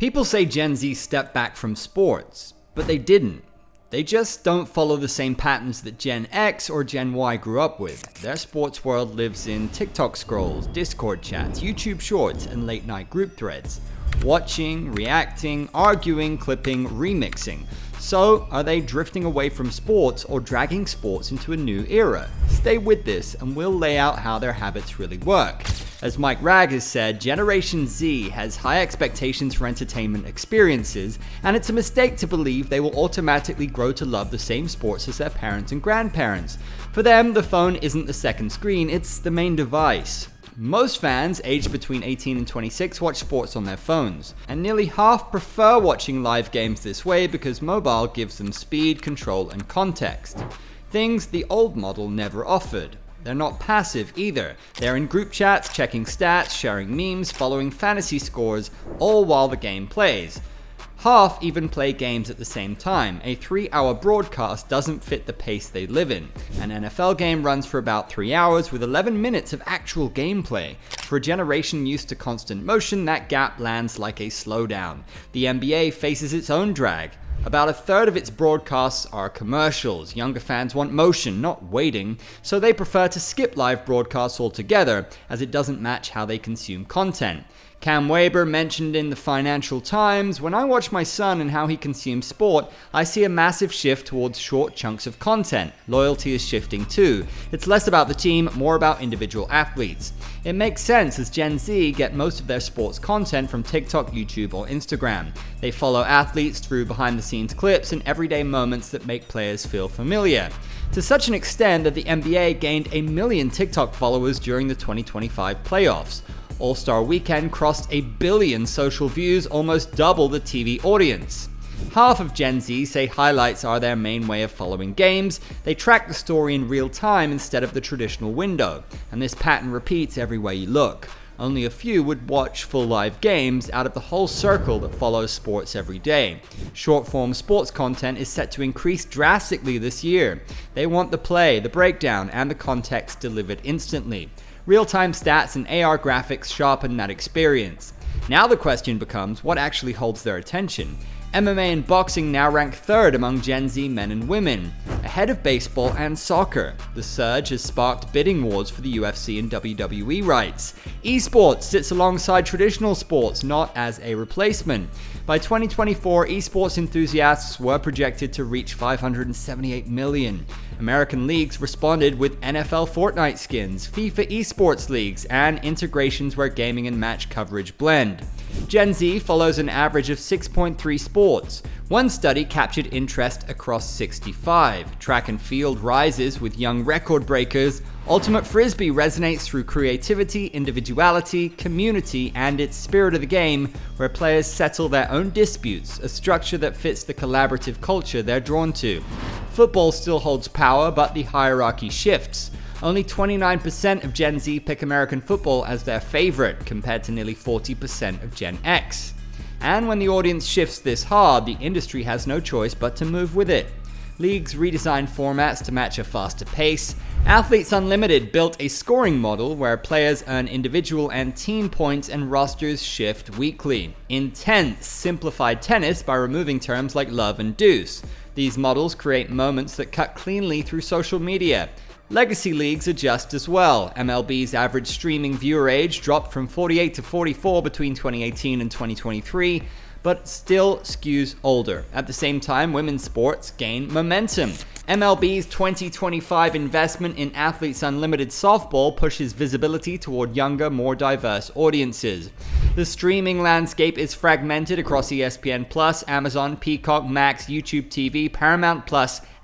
People say Gen Z stepped back from sports, but they didn't. They just don't follow the same patterns that Gen X or Gen Y grew up with. Their sports world lives in TikTok scrolls, Discord chats, YouTube shorts, and late night group threads. Watching, reacting, arguing, clipping, remixing. So, are they drifting away from sports or dragging sports into a new era? Stay with this and we'll lay out how their habits really work. As Mike Ragg has said, Generation Z has high expectations for entertainment experiences, and it's a mistake to believe they will automatically grow to love the same sports as their parents and grandparents. For them, the phone isn't the second screen, it's the main device. Most fans aged between 18 and 26 watch sports on their phones, and nearly half prefer watching live games this way because mobile gives them speed, control, and context. Things the old model never offered. They're not passive either. They're in group chats, checking stats, sharing memes, following fantasy scores, all while the game plays. Half even play games at the same time. A 3-hour broadcast doesn't fit the pace they live in. An NFL game runs for about 3 hours with 11 minutes of actual gameplay. For a generation used to constant motion, that gap lands like a slowdown. The NBA faces its own drag. About a third of its broadcasts are commercials. Younger fans want motion, not waiting, so they prefer to skip live broadcasts altogether, as it doesn't match how they consume content. Cam Weber mentioned in the Financial Times, "When I watch my son and how he consumes sport, I see a massive shift towards short chunks of content. Loyalty is shifting too. It's less about the team, more about individual athletes." It makes sense as Gen Z get most of their sports content from TikTok, YouTube, or Instagram. They follow athletes through behind-the-scenes clips and everyday moments that make players feel familiar. To such an extent that the NBA gained 1 million TikTok followers during the 2025 playoffs. All-Star Weekend crossed 1 billion social views, almost double the TV audience. Half of Gen Z say highlights are their main way of following games. They track the story in real time instead of the traditional window, and this pattern repeats everywhere you look. Only a few would watch full live games out of the whole circle that follows sports every day. Short-form sports content is set to increase drastically this year. They want the play, the breakdown, and the context delivered instantly. Real-time stats and AR graphics sharpen that experience. Now the question becomes, what actually holds their attention? MMA and boxing now rank third among Gen Z men and women, ahead of baseball and soccer. The surge has sparked bidding wars for the UFC and WWE rights. Esports sits alongside traditional sports, not as a replacement. By 2024, esports enthusiasts were projected to reach 578 million. American leagues responded with NFL Fortnite skins, FIFA esports leagues, and integrations where gaming and match coverage blend. Gen Z follows an average of 6.3 sports. One study captured interest across 65. Track and field rises with young record breakers. Ultimate Frisbee resonates through creativity, individuality, community, and its spirit of the game, where players settle their own disputes, a structure that fits the collaborative culture they're drawn to. Football still holds power, but the hierarchy shifts. Only 29% of Gen Z pick American football as their favorite, compared to nearly 40% of Gen X. And when the audience shifts this hard, the industry has no choice but to move with it. Leagues redesigned formats to match a faster pace. Athletes Unlimited built a scoring model where players earn individual and team points and rosters shift weekly. Intense simplified tennis by removing terms like love and deuce. These models create moments that cut cleanly through social media. Legacy leagues adjust as well. MLB's average streaming viewer age dropped from 48 to 44 between 2018 and 2023, but still skews older. At the same time, women's sports gain momentum. MLB's 2025 investment in Athletes Unlimited softball pushes visibility toward younger, more diverse audiences. The streaming landscape is fragmented across ESPN+, Amazon, Peacock, Max, YouTube TV, Paramount+,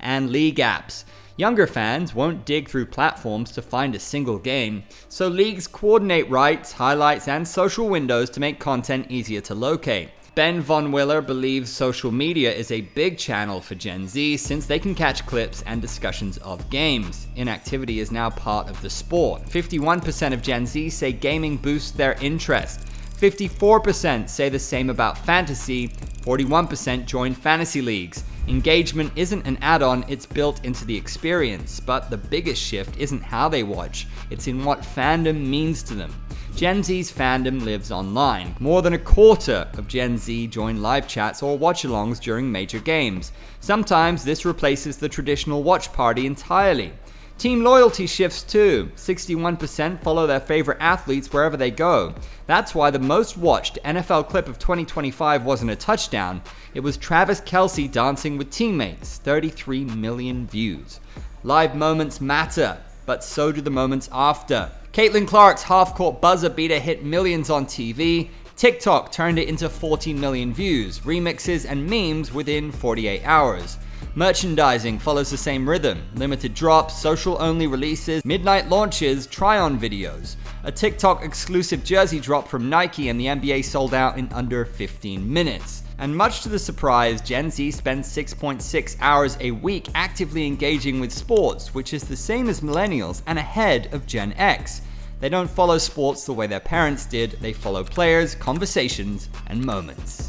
and league apps. Younger fans won't dig through platforms to find a single game, so leagues coordinate rights, highlights, and social windows to make content easier to locate. Ben Von Willer believes social media is a big channel for Gen Z since they can catch clips and discussions of games. Inactivity is now part of the sport. 51% of Gen Z say gaming boosts their interest. 54% say the same about fantasy. 41% join fantasy leagues. Engagement isn't an add-on, it's built into the experience. But the biggest shift isn't how they watch, it's in what fandom means to them. Gen Z's fandom lives online. More than a quarter of Gen Z join live chats or watch-alongs during major games. Sometimes this replaces the traditional watch party entirely. Team loyalty shifts too. 61% follow their favorite athletes wherever they go. That's why the most watched NFL clip of 2025 wasn't a touchdown. It was Travis Kelce dancing with teammates. 33 million views. Live moments matter, but so do the moments after. Caitlin Clark's half-court buzzer beater hit millions on TV. Tik Tok turned it into 14 million views, remixes and memes within 48 hours. Merchandising follows the same rhythm. Limited drops, social-only releases, midnight launches, try-on videos. A TikTok exclusive jersey drop from Nike and the NBA sold out in under 15 minutes. And much to the surprise, Gen Z spends 6.6 hours a week actively engaging with sports, which is the same as millennials and ahead of Gen X. They don't follow sports the way their parents did, they follow players, conversations, and moments.